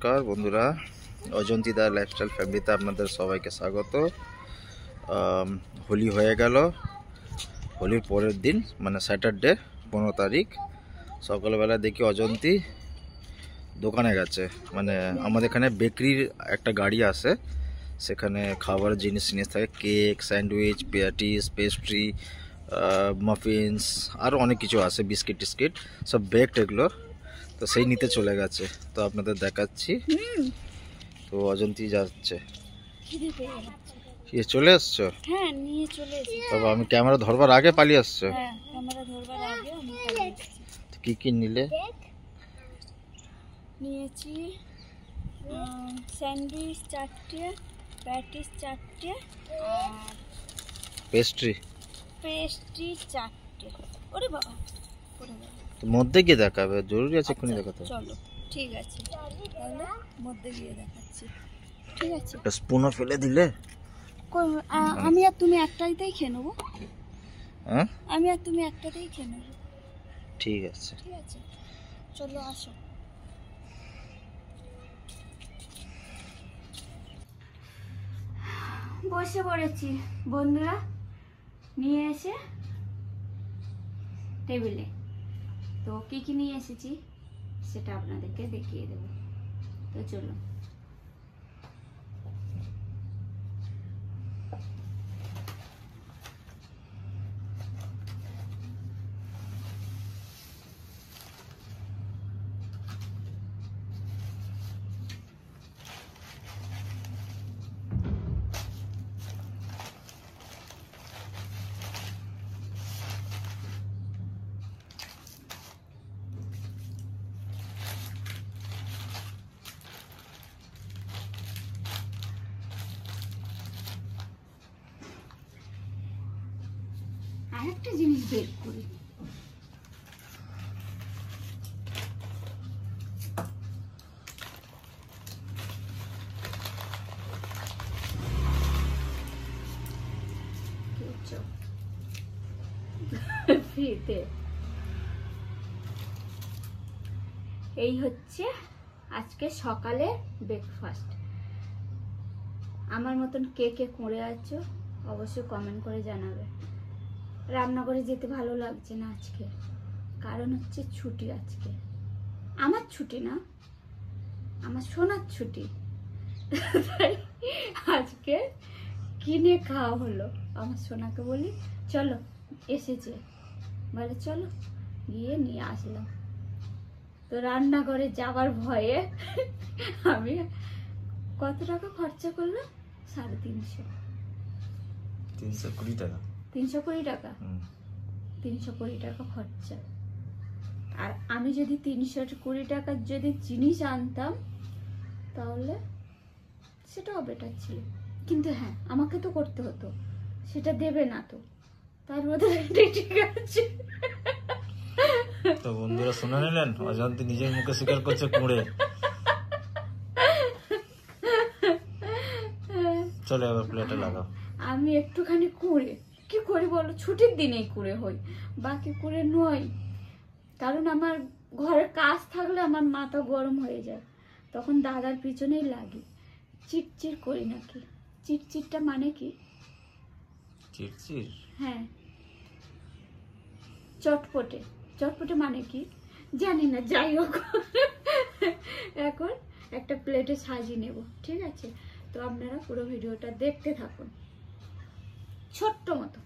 নমস্কার বন্ধুরা, অজন্তিদা লাইফস্টাইল ফ্যামিলিতে আপনাদের সবাইকে স্বাগত। হোলি হয়ে গেল। হোলির পরের দিন মানে স্যাটারডে 15 তারিখ সকালবেলা দেখি অজন্তি দোকানে গেছে। মানে আমাদের এখানে বেকারির একটা গাড়ি আসে, সেখানে খাবার জিনিস থাকে, cake, sandwich, patties, pastry, muffins, আরও অনেক কিছু আছে, বিস্কিট টিস্কিট সব বেকড এগুলো। তো সেই নিতে চলে গেছে, তো আপনাদের দেখাচ্ছি। তো অজন্তি যাচ্ছে। চলে আসছো? হ্যাঁ, নিয়ে চলে এসেছি। বাবা, আমি ক্যামেরা ধরবার আগে পালিয়ে আসছো? হ্যাঁ, ক্যামেরা ধরবার আগে আমি পালিয়ে এসেছি। কি কি নিলে? নিয়েছি স্যান্ডউইচ 4টে, প্যাটিস 4টে, আর পেস্ট্রি 4টে। ওরে বাবা, ওরে বাবা, মধ্যে গিয়ে দেখাবে, জরুরি আছে এক্ষুনি দেখাতে। চলো ঠিক আছে, তাহলে মধ্যে গিয়ে দেখাচ্ছি। ঠিক আছে, একটা স্পুনও ফেলে দিলে। আমি আর তুমি একটাতেই খেয়ে নেবো। হ্যাঁ, আমি আর তুমি একটাতেই খেয়ে নেবো। ঠিক আছে। ঠিক আছে, চলো আসো। বসে পড়েছি বন্ধুরা, নিয়ে এসে টেবিলে। তো কি কি নিয়ে এসেছি সেটা আপনাদেরকে দেখিয়ে দেব। তো চলো। আরেকটা জিনিস বের করি। এই হচ্ছে আজকে সকালে ব্রেকফাস্ট। আমার মতন কে কে করে আছো অবশ্যই কমেন্ট করে জানাবে। রান্নাঘরে যেতে ভালো লাগছে না আজকে, কারণ হচ্ছে ছুটি আজকে। আমার ছুটি না, আমার সোনার ছুটি। তাই আজকে কিনে খাওয়া হলো। আমার সোনাকে বলি চলো, এসেছে, বলে চলো, গিয়ে নিয়ে আসলাম। তো রান্নাঘরে যাওয়ার ভয়ে আমি কত টাকা খরচা করলাম? 350। 320 টাকা। 320 টাকা, 320 টাকা খরচা। আর আমি যদি 320 টাকার যদি জিনিস আনতাম তাহলে সেটাও বেটার ছিল। কিন্তু হ্যাঁ, আমাকে তো করতে হতো, সেটা দেবে না তো, তার বদলে ঠিক আছে। তো বন্ধুরা শুনে নিলেন, অজন্তি নিজের মুখে স্বীকার করছে কুঁড়ে। চলে এবার প্লেটে লাগাও। আমি একটুখানি কুঁড়ে কি করি বলো, ছুটির দিনেই কুঁড়ে হই, বাকি কুঁড়ে নই। কারণ আমার ঘরের কাজ থাকলে আমার মাথা গরম হয়ে যায়, তখন দাদার পিছনেই লাগি। চিটচিট করি নাকি? চিটচিটটা মানে কি? চিটচিট? হ্যাঁ, চটপটে। চটপটে মানে কি জানি না, যাই হোক। এখন একটা প্লেটে সাজিয়ে নেব, ঠিক আছে? তো আপনারা পুরো ভিডিওটা দেখতে থাকুন, ছোট্ট মতো।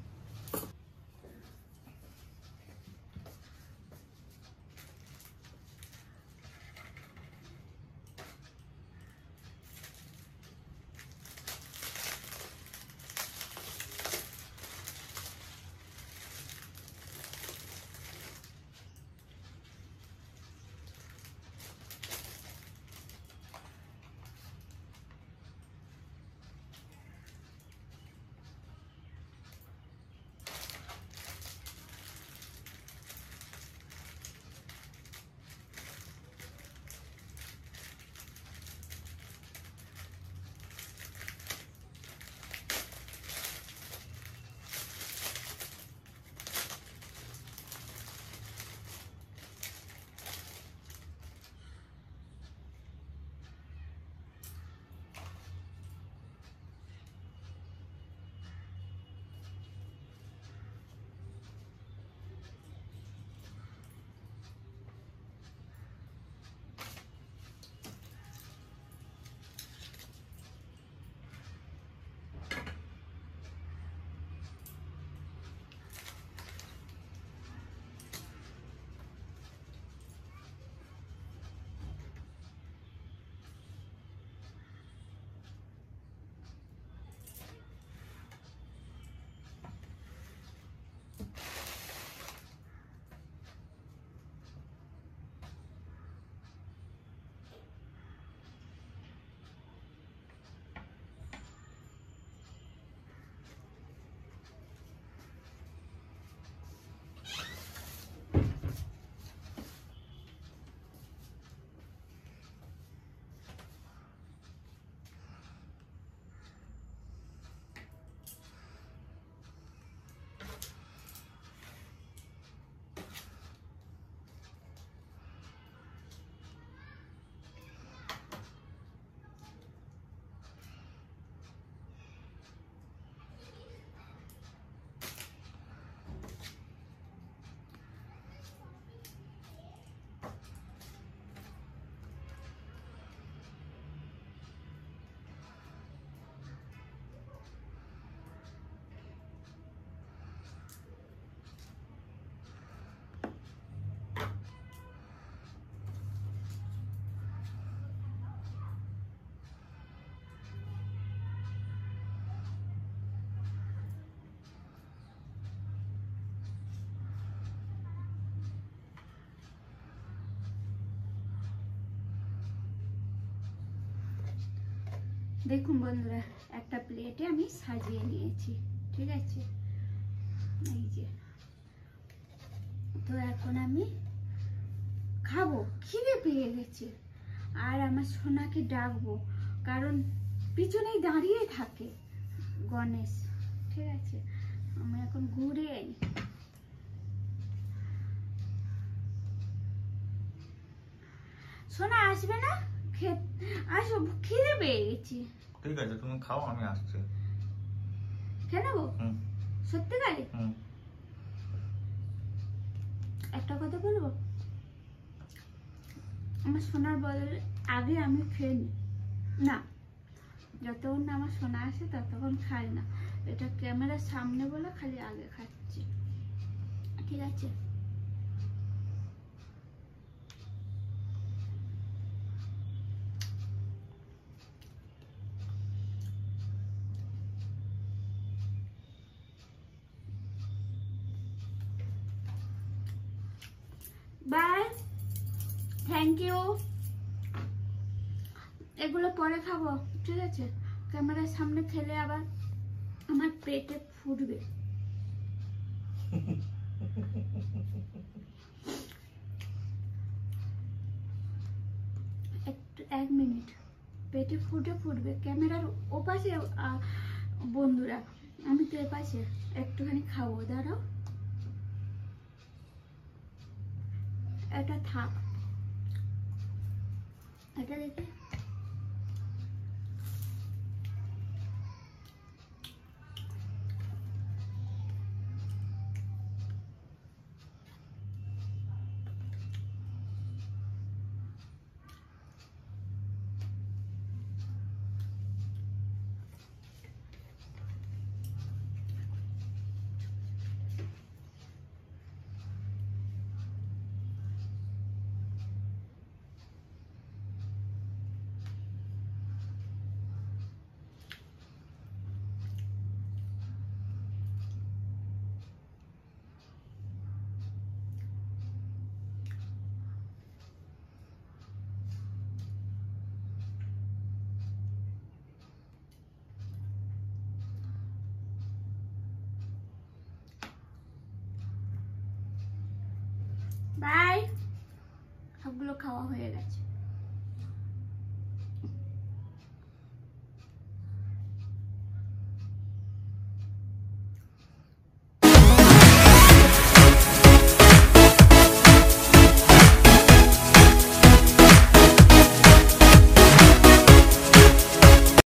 দেখুন বন্ধুরা, একটা প্লেটে আমি সাজিয়ে নিয়েছি, ঠিক আছে? এই যে, তো এখন আমি খাবো, খিদে পেয়ে গেছে। আর আমার সোনাকে ডাকবো, কারণ পিছনেই দাঁড়িয়ে থাকে গণেশ, ঠিক আছে? আমি এখন ঘুরে আই। সোনা আসবে না? আসো, খিদে পেয়ে গেছি। ঠিক আছে, তুমি খাও, আমি আসছি। কেন গো? সত্যি কালে একটা কথা বলবো, আমার সোনার বদলে আগে আমি খেয়ে নি না, যতক্ষণ না আমার সোনা আসে ততক্ষণ খাই না। এটা ক্যামেরার সামনে বলে খালি আগে খাচ্ছি, ঠিক আছে? Bye, thank you. এগুলো পরে খাবো, ঠিক আছে? ক্যামেরার সামনে খেলে আবার আমার পেটে ফুটবে। একটু 1 মিনিট, পেটে ফুটবে ক্যামেরার ওপাশে। বন্ধুরা, আমি তো এপাশে একটুখানি খাবো, দাঁড়াও। এটা থাক, এটা দেখি। বাই, সবগুলো খাওয়া হয়ে গেছে।